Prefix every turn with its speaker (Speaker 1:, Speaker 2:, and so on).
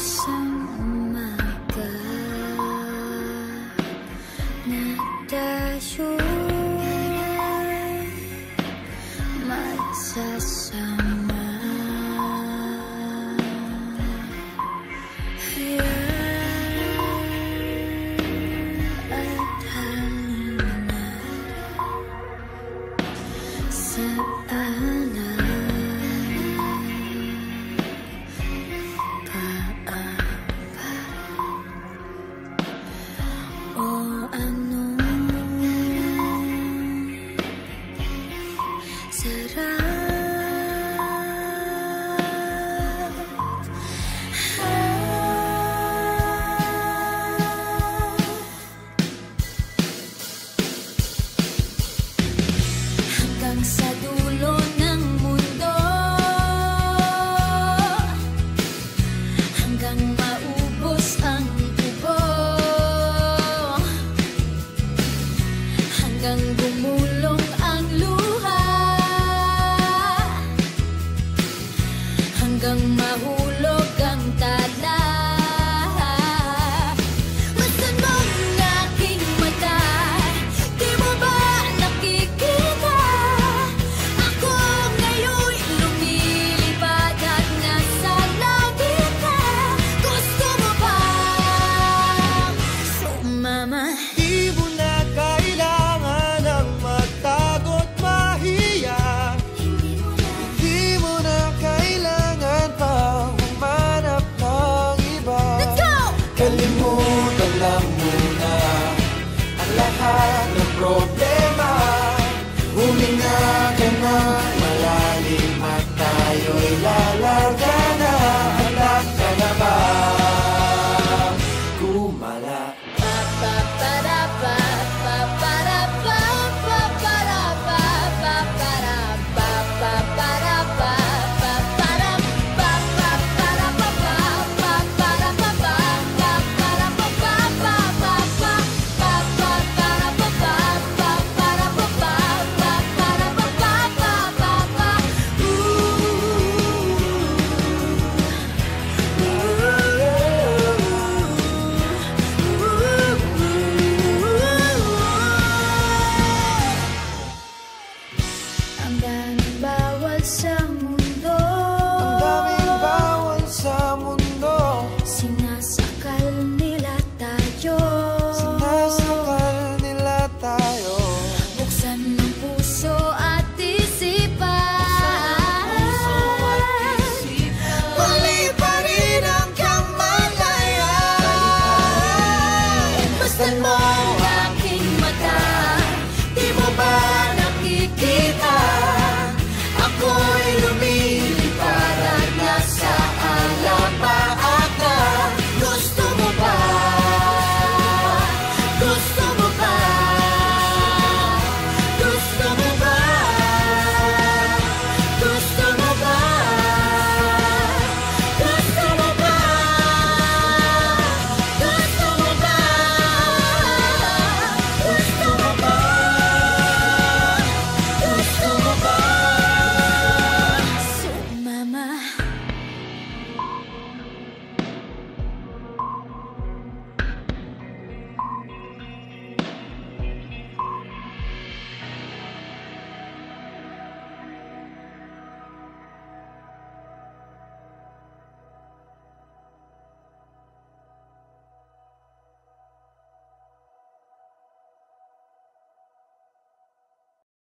Speaker 1: Isang umaga na tayo magsasama. At halina sa hanggang sa dulo ng mundo, hanggang maubos ang tubo, hanggang gumulong ang luha, hanggang mahulog ang tala. Masan mong aking mata, di mo ba nakikita? Ako ngayon'y lumilipad at nasa langit na. Gusto mo bang sumama?
Speaker 2: Di mo na kailangan ang magtago't mahiya. Hindi mo na kailangan pa humanap ng iba.
Speaker 1: Let's go!
Speaker 2: Kalimutan lang muna ang lahat ng